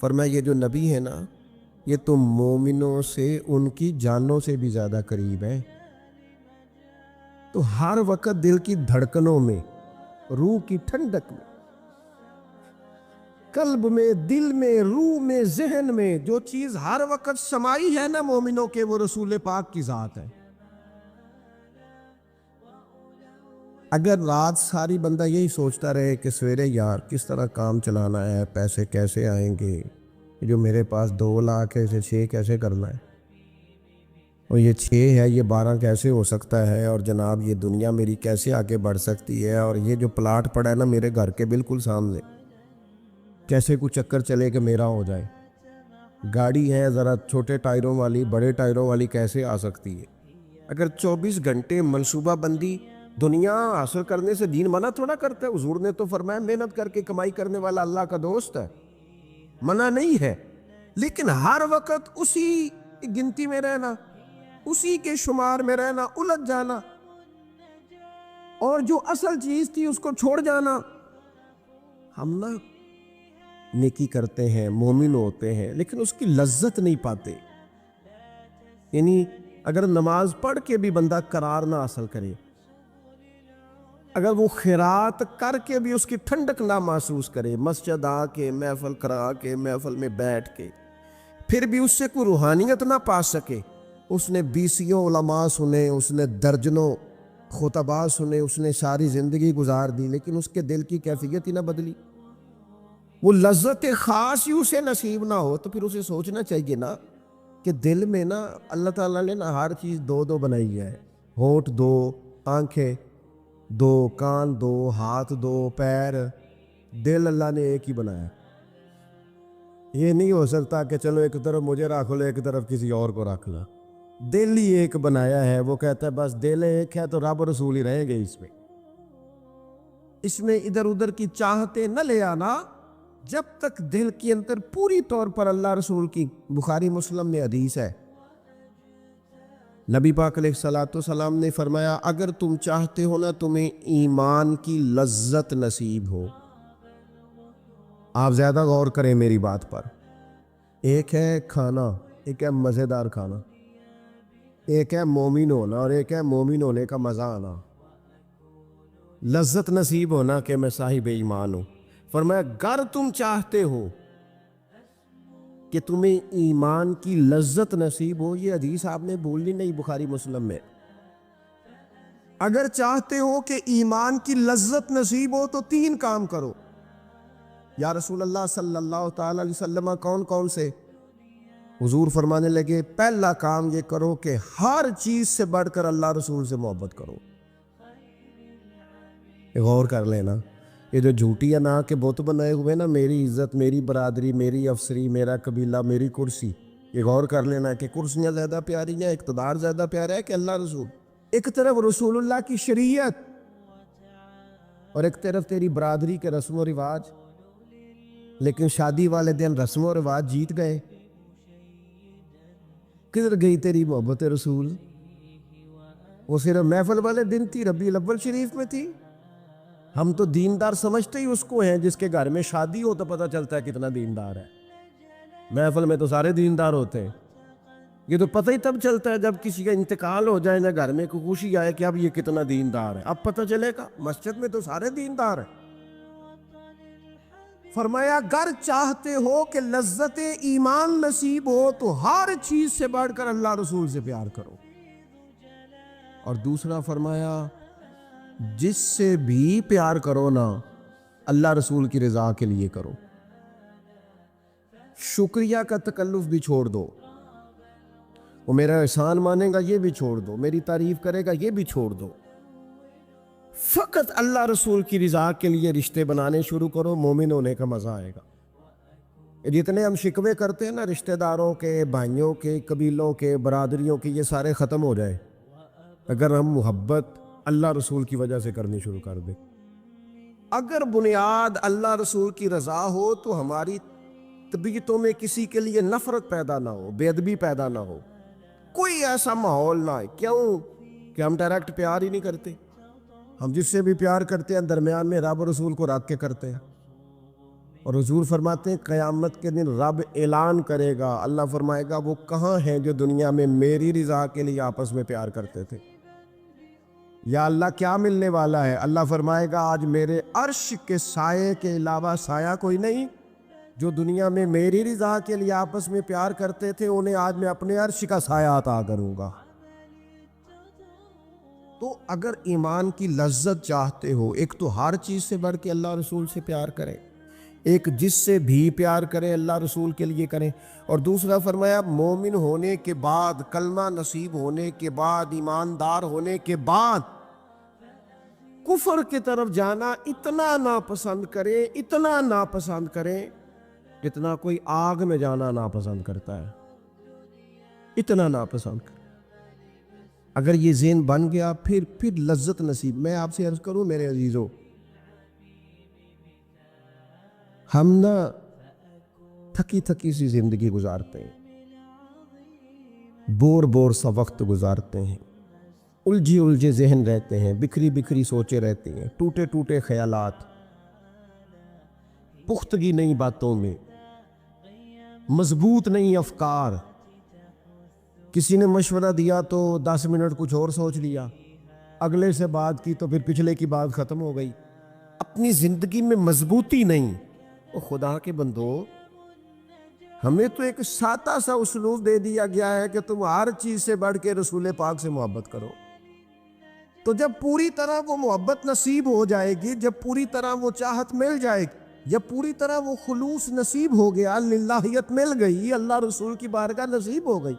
فرمایا یہ جو نبی ہے نا یہ تو مومنوں سے ان کی جانوں سے بھی زیادہ قریب ہے، تو ہر وقت دل کی دھڑکنوں میں، روح کی ٹھنڈک میں، قلب میں، دل میں، روح میں، ذہن میں جو چیز ہر وقت سمائی ہے نا مومنوں کے، وہ رسول پاک کی ذات ہے۔ اگر رات ساری بندہ یہی سوچتا رہے کہ سویرے یار کس طرح کام چلانا ہے، پیسے کیسے آئیں گے، جو میرے پاس 2 لاکھ ہے اسے 6 کیسے کرنا ہے، اور یہ 6 ہے یہ 12 کیسے ہو سکتا ہے، اور جناب یہ دنیا میری کیسے آگے بڑھ سکتی ہے، اور یہ جو پلاٹ پڑا ہے نا میرے گھر کے بالکل سامنے کیسے کوئی چکر چلے کہ میرا ہو جائے، گاڑی ہے ذرا چھوٹے ٹائروں والی بڑے ٹائروں والی کیسے آ سکتی ہے۔ اگر 24 گھنٹے منصوبہ بندی دنیا حاصل کرنے سے دین منع تھوڑا کرتا ہے۔ حضور نے تو فرمایا محنت کر کے کمائی کرنے والا اللہ کا دوست ہے، منع نہیں ہے، لیکن ہر وقت اسی گنتی میں رہنا، اسی کے شمار میں رہنا، الجھ جانا، اور جو اصل چیز تھی اس کو چھوڑ جانا۔ ہم نا نیکی کرتے ہیں، مومن ہوتے ہیں، لیکن اس کی لذت نہیں پاتے۔ یعنی اگر نماز پڑھ کے بھی بندہ قرار نہ حاصل کرے، اگر وہ خیرات کر کے بھی اس کی ٹھنڈک نہ محسوس کرے، مسجد آ کے محفل کرا کے محفل میں بیٹھ کے پھر بھی اس سے کوئی روحانیت نہ پا سکے، اس نے 20 علماء سنے، اس نے درجنوں خطباء سنے، اس نے ساری زندگی گزار دی، لیکن اس کے دل کی کیفیت ہی نہ بدلی، وہ لذت خاص ہی اسے نصیب نہ ہو، تو پھر اسے سوچنا چاہیے نا کہ دل میں نا اللہ تعالیٰ نے نا ہر چیز 2 بنائی ہے، ہونٹ 2، آنکھیں 2، کان 2، ہاتھ 2، پیر، دل اللہ نے ایک ہی بنایا۔ یہ نہیں ہو سکتا کہ چلو ایک طرف مجھے رکھ لو ایک طرف کسی اور کو رکھ لو، دل ہی ایک بنایا ہے۔ وہ کہتا ہے بس دل ایک ہے تو رب رسول ہی رہیں گے، اس میں ادھر ادھر کی چاہتے نہ لے آنا، جب تک دل کے اندر پوری طور پر اللہ رسول کی، بخاری مسلم میں حدیث ہے، نبی پاک علیہ الصلوۃ والسلام نے فرمایا اگر تم چاہتے ہو نا تمہیں ایمان کی لذت نصیب ہو، آپ زیادہ غور کریں میری بات پر، ایک ہے کھانا، ایک ہے مزیدار کھانا، ایک ہے مومن ہونا اور ایک ہے مومن ہونے کا مزہ آنا، لذت نصیب ہونا کہ میں صاحب ایمان ہوں۔ فرمایا اگر تم چاہتے ہو کہ تمہیں ایمان کی لذت نصیب ہو، یہ حدیث آپ نے بھولنی نہیں، بخاری مسلم میں، اگر چاہتے ہو کہ ایمان کی لذت نصیب ہو تو 3 کام کرو۔ یا رسول اللہ صلی اللہ تعالی علیہ وسلم کون کون سے؟ حضور فرمانے لگے پہلا کام یہ کرو کہ ہر چیز سے بڑھ کر اللہ رسول سے محبت کرو۔ غور کر لینا، یہ جو جھوٹی انا کے بت بنائے ہوئے نا، میری عزت، میری برادری، میری افسری، میرا قبیلہ، میری کرسی، یہ غور کر لینا کہ کرسیاں زیادہ پیاری ہیں، اقتدار زیادہ پیارا ہے کہ اللہ رسول؟ ایک طرف رسول اللہ کی شریعت اور ایک طرف تیری برادری کے رسم و رواج، لیکن شادی والے دن رسم و رواج جیت گئے، کدھر گئی تیری محبت رسول؟ وہ صرف محفل والے دن تھی، ربیع الاول شریف میں تھی۔ ہم تو دیندار سمجھتے ہی اس کو ہیں جس کے گھر میں شادی ہو تو پتہ چلتا ہے کتنا دیندار ہے، محفل میں تو سارے دیندار ہوتے ہیں، یہ تو پتہ ہی تب چلتا ہے جب کسی کا انتقال ہو جائے نا، گھر میں کوئی خوشی آئے کہ اب یہ کتنا دیندار ہے، اب پتہ چلے گا۔ مسجد میں تو سارے دیندار ہیں۔ فرمایا اگر چاہتے ہو کہ لذت ایمان نصیب ہو تو ہر چیز سے بڑھ کر اللہ رسول سے پیار کرو، اور دوسرا فرمایا جس سے بھی پیار کرو نا اللہ رسول کی رضا کے لیے کرو، شکریہ کا تکلف بھی چھوڑ دو، وہ میرا احسان مانے گا یہ بھی چھوڑ دو، میری تعریف کرے گا یہ بھی چھوڑ دو، فقط اللہ رسول کی رضا کے لیے رشتے بنانے شروع کرو، مومن ہونے کا مزہ آئے گا۔ جتنے ہم شکوے کرتے ہیں نا رشتہ داروں کے، بھائیوں کے، قبیلوں کے، برادریوں کے، یہ سارے ختم ہو جائے اگر ہم محبت اللہ رسول کی وجہ سے کرنی شروع کر دیں۔ اگر بنیاد اللہ رسول کی رضا ہو تو ہماری طبیعتوں میں کسی کے لیے نفرت پیدا نہ ہو، بے ادبی پیدا نہ ہو، کوئی ایسا ماحول نہ ہے۔ کیوں کہ ہم ڈائریکٹ پیار ہی نہیں کرتے، ہم جس سے بھی پیار کرتے ہیں درمیان میں رب رسول کو رکھ کے کرتے ہیں۔ اور حضور فرماتے ہیں قیامت کے دن رب اعلان کرے گا، اللہ فرمائے گا وہ کہاں ہیں جو دنیا میں میری رضا کے لیے آپس میں پیار کرتے تھے؟ یا اللہ کیا ملنے والا ہے؟ اللہ فرمائے گا آج میرے عرش کے سائے کے علاوہ سایہ کوئی نہیں۔ جو دنیا میں میری رضا کے لیے آپس میں پیار کرتے تھے انہیں آج میں اپنے عرش کا سایہ عطا کروں گا۔ تو اگر ایمان کی لذت چاہتے ہو، ایک تو ہر چیز سے بڑھ کے اللہ رسول سے پیار کریں، ایک جس سے بھی پیار کریں اللہ رسول کے لیے کریں، اور دوسرا فرمایا مومن ہونے کے بعد، کلمہ نصیب ہونے کے بعد، ایماندار ہونے کے بعد کفر کی طرف جانا اتنا ناپسند کریں، اتنا ناپسند کریں جتنا کوئی آگ میں جانا ناپسند کرتا ہے، اتنا ناپسند کریں۔ اگر یہ ذہن بن گیا پھر لذت نصیب۔ میں آپ سے عرض کروں میرے عزیزوں، ہم نا تھکی تھکی سی زندگی گزارتے ہیں، بور سا وقت گزارتے ہیں، الجھے ذہن رہتے ہیں، بکھری بکھری سوچے رہتے ہیں، ٹوٹے ٹوٹے خیالات، پختگی نہیں باتوں میں، مضبوط نہیں افکار۔ کسی نے مشورہ دیا تو 10 منٹ کچھ اور سوچ لیا، اگلے سے بات کی تو پھر پچھلے کی بات ختم ہو گئی، اپنی زندگی میں مضبوطی نہیں۔ او خدا کے بندو، ہمیں تو ایک سادہ سا اسلوب دے دیا گیا ہے کہ تم ہر چیز سے بڑھ کے رسول پاک سے محبت کرو۔ تو جب پوری طرح وہ محبت نصیب ہو جائے گی، جب پوری طرح وہ چاہت مل جائے گی، جب پوری طرح وہ خلوص نصیب ہو گیا، للہیت مل گئی، اللہ رسول کی بارگاہ نصیب ہو گئی،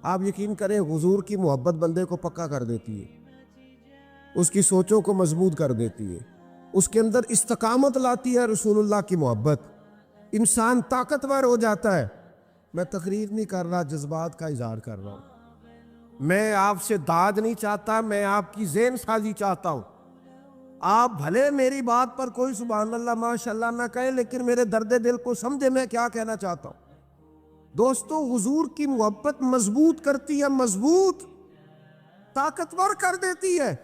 آپ یقین کریں حضور کی محبت بندے کو پکا کر دیتی ہے، اس کی سوچوں کو مضبوط کر دیتی ہے، اس کے اندر استقامت لاتی ہے رسول اللہ کی محبت، انسان طاقتور ہو جاتا ہے۔ میں تقریر نہیں کر رہا، جذبات کا اظہار کر رہا ہوں۔ میں آپ سے داد نہیں چاہتا، میں آپ کی ذہن سازی چاہتا ہوں۔ آپ بھلے میری بات پر کوئی سبحان اللہ ماشاءاللہ نہ کہیں، لیکن میرے درد دل کو سمجھے میں کیا کہنا چاہتا ہوں۔ دوستو، حضور کی محبت مضبوط کرتی ہے، مضبوط، طاقتور کر دیتی ہے۔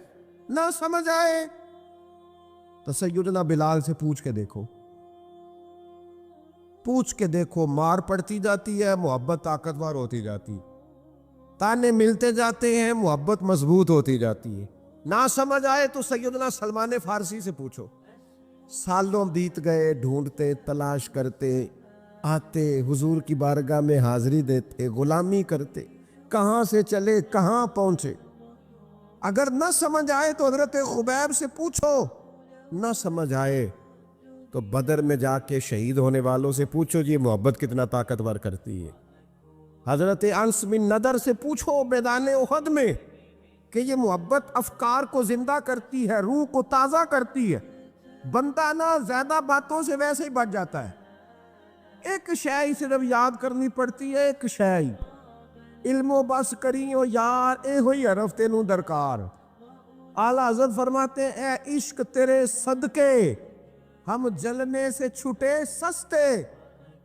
نہ سمجھ آئے تو سیدنا بلال سے پوچھ کے دیکھو، مار پڑتی جاتی ہے، محبت طاقتور ہوتی جاتی، تانے ملتے جاتے ہیں، محبت مضبوط ہوتی جاتی ہے۔ نہ سمجھ آئے تو سیدنا سلمان فارسی سے پوچھو، سالوں بیت گئے، ڈھونڈتے، تلاش کرتے، آتے حضور کی بارگاہ میں حاضری دیتے، غلامی کرتے، کہاں سے چلے کہاں پہنچے۔ اگر نہ سمجھ آئے تو حضرت خبیب سے پوچھو، نہ سمجھ آئے تو بدر میں جا کے شہید ہونے والوں سے پوچھو جی محبت کتنا طاقتور کرتی ہے۔ حضرت انس بن نضر سے پوچھو میدان احد میں کہ یہ محبت افکار کو زندہ کرتی ہے، روح کو تازہ کرتی ہے۔ بندہ نہ زیادہ باتوں سے ویسے ہی بچ جاتا ہے، ایک شے صرف یاد کرنی پڑتی ہے، ایک شے، علم و بس کریو یار، اے ہوئی حرف تینوں درکار۔ اعلیٰ حضرت فرماتے ہیں اے عشق تیرے صدقے ہم جلنے سے چھٹے سستے،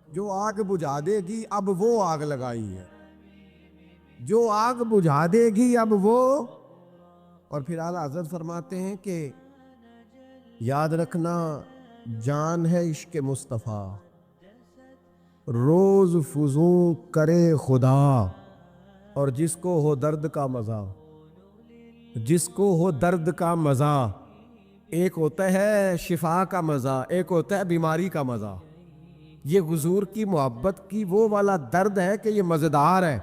جو آگ بجھا دے گی اب وہ آگ لگائی ہے، جو آگ بجھا دے گی اب وہ۔ اور پھر اعلیٰ حضرت فرماتے ہیں کہ یاد رکھنا جان ہے عشق مصطفیٰ، روز فزوں کرے خدا، اور جس کو ہو درد کا مزہ، جس کو ہو درد کا مزہ، ایک ہوتا ہے شفا کا مزہ، ایک ہوتا ہے بیماری کا مزہ۔ یہ حضور کی محبت کی وہ والا درد ہے کہ یہ مزیدار ہے۔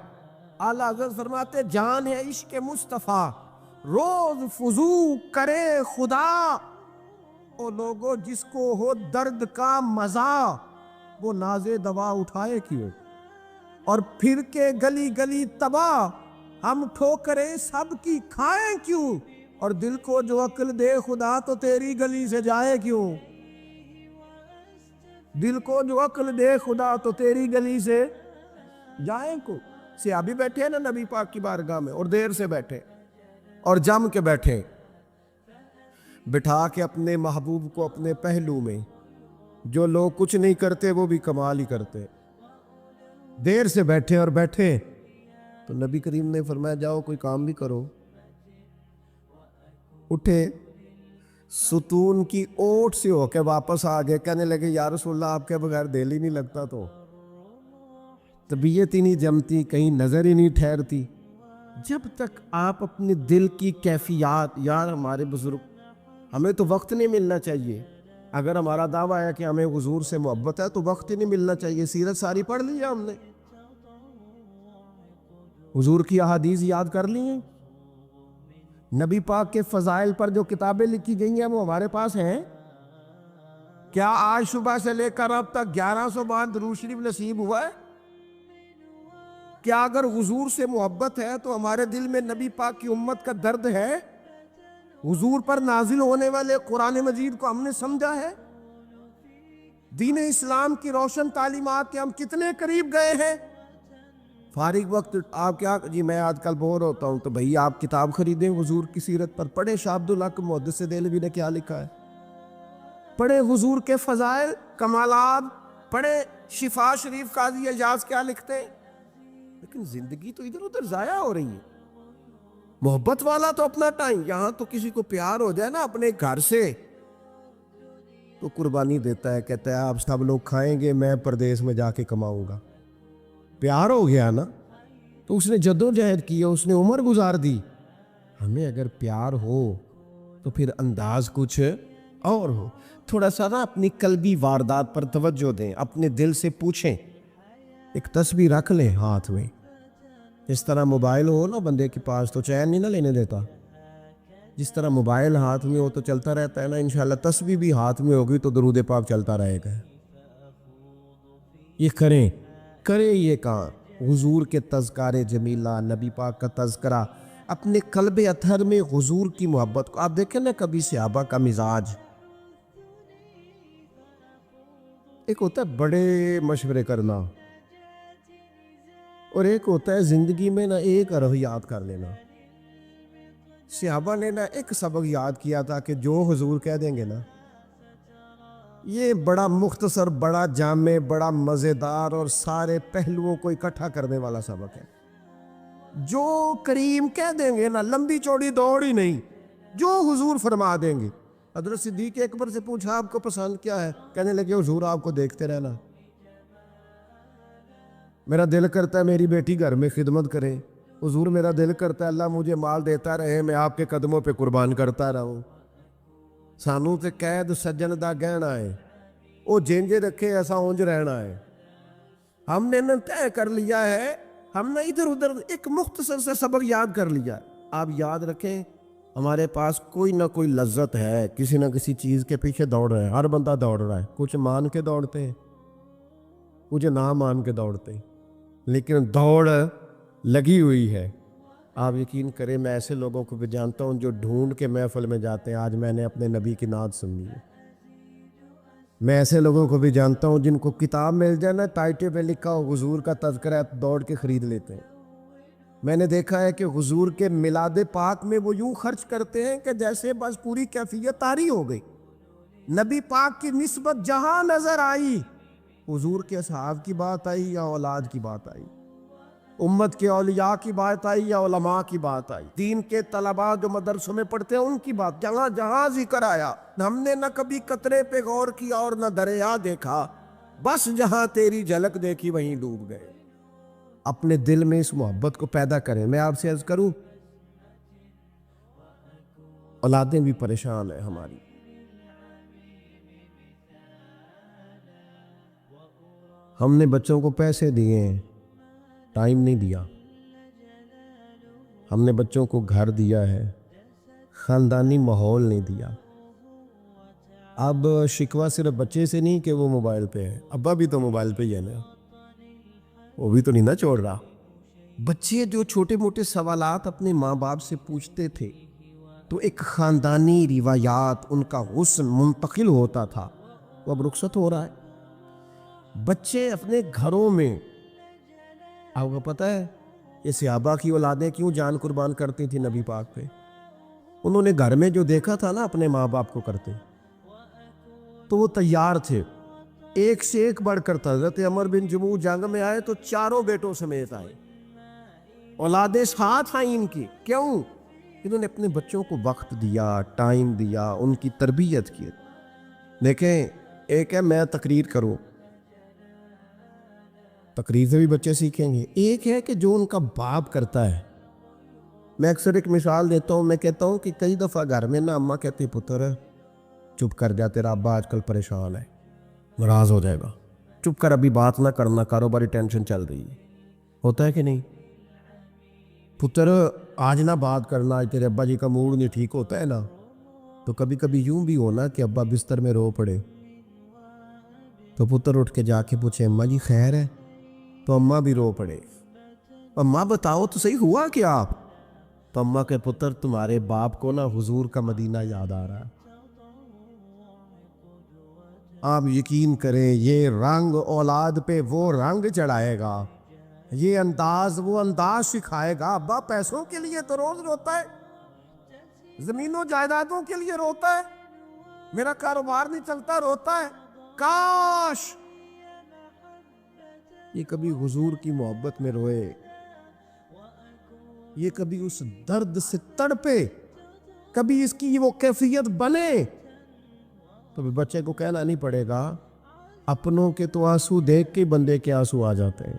اعلیٰ حضرت فرماتے جان ہے عشق مصطفیٰ، روز فزوں کرے خدا، او لوگو جس کو ہو درد کا مزہ، وہ ناز دوا اٹھائے کیوں، اور پھر کے گلی گلی تباہ، ہم ٹھوکریں سب کی کھائیں کیوں، اور دل کو جو عقل دے خدا تو تیری گلی سے جائے کیوں، دل کو جو عقل دے خدا تو تیری گلی سے جائیں کیوں۔ صحابی بیٹھے ہیں نا نبی پاک کی بارگاہ میں، اور دیر سے بیٹھے اور جم کے بیٹھے، بٹھا کے اپنے محبوب کو اپنے پہلو میں۔ جو لوگ کچھ نہیں کرتے وہ بھی کمال ہی کرتے، دیر سے بیٹھے اور بیٹھے تو نبی کریم نے فرمایا جاؤ کوئی کام بھی کرو۔ اٹھے ستون کی اوٹ سے ہو کے واپس آ گئے, کہنے لگے یا رسول اللہ آپ کے بغیر دل ہی نہیں لگتا, تو طبیعت ہی نہیں جمتی, کہیں نظر ہی نہیں ٹھہرتی. جب تک آپ اپنے دل کی کیفیات, یار ہمارے بزرگ, ہمیں تو وقت نہیں ملنا چاہیے. اگر ہمارا دعویٰ ہے کہ ہمیں حضور سے محبت ہے تو وقت ہی نہیں ملنا چاہیے. سیرت ساری پڑھ لی ہے ہم نے, حضور کی احادیث یاد کر لی ہیں, نبی پاک کے فضائل پر جو کتابیں لکھی گئی ہیں وہ ہمارے پاس ہیں. کیا آج صبح سے لے کر اب تک 1100 بار درود شریف نصیب ہوا ہے؟ کیا اگر حضور سے محبت ہے تو ہمارے دل میں نبی پاک کی امت کا درد ہے؟ حضور پر نازل ہونے والے قرآن مجید کو ہم نے سمجھا ہے؟ دین اسلام کی روشن تعلیمات کے ہم کتنے قریب گئے ہیں؟ فارغ وقت آپ کیا جی میں آج کل بور ہوتا ہوں, تو بھئی آپ کتاب خریدیں حضور کی سیرت پر, پڑھیں شاہ عبدالحق محدث دہلوی نے کیا لکھا ہے, پڑھیں حضور کے فضائل کمالات, پڑھیں شفا شریف قاضی اعجاز کیا لکھتے ہیں. لیکن زندگی تو ادھر ادھر ضائع ہو رہی ہے. محبت والا تو اپنا ٹائم, یہاں تو کسی کو پیار ہو جائے نا اپنے گھر سے تو قربانی دیتا ہے, کہتا ہے آپ سب لوگ کھائیں گے, میں پردیس میں جا کے کماؤں گا. پیار ہو گیا نا تو اس نے جدوجہد کی, اس نے عمر گزار دی. ہمیں اگر پیار ہو تو پھر انداز کچھ اور ہو. تھوڑا سا نا اپنی قلبی واردات پر توجہ دیں, اپنے دل سے پوچھیں, ایک تسبیح رکھ لیں ہاتھ میں. جس طرح موبائل ہو نا بندے کے پاس تو چین نہیں نہ لینے دیتا, جس طرح موبائل ہاتھ میں ہو تو چلتا رہتا ہے نا, انشاءاللہ تسبیح بھی ہاتھ میں ہوگی تو درود پاک چلتا رہے گا. یہ کریں یہ کام, حضور کے تذکار جمیلہ, نبی پاک کا تذکرہ, اپنے قلب اطہر میں حضور کی محبت کو. آپ دیکھیں نا کبھی صحابہ کا مزاج, ایک ہوتا ہے بڑے مشورے کرنا اور ایک ہوتا ہے زندگی میں نا ایک حرف یاد کر لینا. صحابہ نے نا ایک سبق یاد کیا تھا کہ جو حضور کہہ دیں گے نا, یہ بڑا مختصر, بڑا جامع, بڑا مزیدار اور سارے پہلوؤں کو اکٹھا کرنے والا سبق ہے. جو کریم کہہ دیں گے نا, لمبی چوڑی دوڑ ہی نہیں, جو حضور فرما دیں گے. حضرت صدیق اکبر سے پوچھا آپ کو پسند کیا ہے, کہنے لگے حضور آپ کو دیکھتے رہنا, میرا دل کرتا ہے میری بیٹی گھر میں خدمت کرے. حضور میرا دل کرتا ہے اللہ مجھے مال دیتا رہے, میں آپ کے قدموں پہ قربان کرتا رہوں. سانو تے قید سجن دا گہنا ہے, وہ جینج رکھے ایسا اونج رہنا ہے. ہم نے نہ طے کر لیا ہے, ہم نے ادھر ادھر ایک مختصر سے سبق یاد کر لیا. آپ یاد رکھیں ہمارے پاس کوئی نہ کوئی لذت ہے, کسی نہ کسی چیز کے پیچھے دوڑ رہے ہیں, ہر بندہ دوڑ رہا ہے. کچھ مان کے دوڑتے ہیں, کچھ نہ مان کے دوڑتے ہیں, لیکن دوڑ لگی ہوئی ہے. آپ یقین کریں میں ایسے لوگوں کو بھی جانتا ہوں جو ڈھونڈ کے محفل میں جاتے ہیں. آج میں نے اپنے نبی کی نعت سنی ہے. میں ایسے لوگوں کو بھی جانتا ہوں جن کو کتاب مل جائے نا, ٹائٹل پہ لکھا ہو حضور کا تذکرہ, دوڑ کے خرید لیتے ہیں. میں نے دیکھا ہے کہ حضور کے میلاد پاک میں وہ یوں خرچ کرتے ہیں کہ جیسے بس پوری کیفیت طاری ہو گئی. نبی پاک کی نسبت جہاں نظر آئی, حضور کے اصحاب کی بات آئی یا اولاد کی بات آئی, امت کے اولیاء کی بات آئی یا علماء کی بات آئی, دین کے طلباء جو مدرسوں میں پڑھتے ہیں ان کی بات, جہاں جہاں ذکر آیا. ہم نے نہ کبھی قطرے پہ غور کیا اور نہ دریا دیکھا, بس جہاں تیری جھلک دیکھی وہیں ڈوب گئے. اپنے دل میں اس محبت کو پیدا کریں. میں آپ سے عرض کروں, اولادیں بھی پریشان ہیں ہماری. ہم نے بچوں کو پیسے دیے ہیں, ٹائم نہیں دیا. ہم نے بچوں کو گھر دیا ہے, خاندانی ماحول نہیں دیا. اب شکوہ صرف بچے سے نہیں کہ وہ موبائل پہ ہے, ابا بھی تو موبائل پہ ہی ہے نا, وہ بھی تو نہیں نا چھوڑ رہا. بچے جو چھوٹے موٹے سوالات اپنے ماں باپ سے پوچھتے تھے تو ایک خاندانی روایات, ان کا حسن منتقل ہوتا تھا, وہ اب رخصت ہو رہا ہے. بچے اپنے گھروں میں, آپ کو پتہ ہے یہ صحابہ کی اولادیں کیوں جان قربان کرتی تھی نبی پاک پہ؟ انہوں نے گھر میں جو دیکھا تھا نا اپنے ماں باپ کو کرتے, تو وہ تیار تھے. ایک سے ایک بڑھ کر تھا. حضرت عمر بن جموح جنگ میں آئے تو چاروں بیٹوں سمیت آئے, اولادیں ساتھ آئیں ان کی. کیوں؟ انہوں نے اپنے بچوں کو وقت دیا، ٹائم دیا، ان کی تربیت کی. دیکھیں ایک ہے میں تقریر کروں، تقریر سے بھی بچے سیکھیں گے. ایک ہے کہ جو ان کا باپ کرتا ہے. میں اکثر ایک مثال دیتا ہوں، میں کہتا ہوں کہ کئی دفعہ گھر میں نا اماں کہتی پتر چپ کر جا، تیرا ابا آج کل پریشان ہے، ناراض ہو جائے گا، چپ کر، ابھی بات نہ کرنا، کاروباری ٹینشن چل رہی ہے. ہوتا ہے کہ نہیں؟ پتر آج نہ بات کرنا، آج تیرے ابا جی کا موڈ نہیں ٹھیک، ہوتا ہے نا. تو کبھی کبھی یوں بھی ہونا کہ ابا بستر میں رو پڑے تو پتر اٹھ کے جا کے پوچھے اماں جی خیر ہے، تو اماں بھی رو پڑے، اماں بتاؤ تو صحیح ہوا کیا؟ تو اماں کے پتر تمہارے باپ کو نا حضور کا مدینہ یاد آ رہا ہے. آپ یقین کریں یہ رنگ اولاد پہ وہ رنگ چڑھائے گا، یہ انداز وہ انداز سکھائے گا. ابا پیسوں کے لیے تو روز روتا ہے، زمینوں جائیدادوں کے لیے روتا ہے، میرا کاروبار نہیں چلتا روتا ہے. کاش یہ کبھی حضور کی محبت میں روئے، یہ کبھی اس درد سے تڑپے، کبھی اس کی وہ کیفیت بنے. تو بچے کو کہنا نہیں پڑے گا، اپنوں کے تو آنسو دیکھ کے بندے کے آنسو آ جاتے ہیں.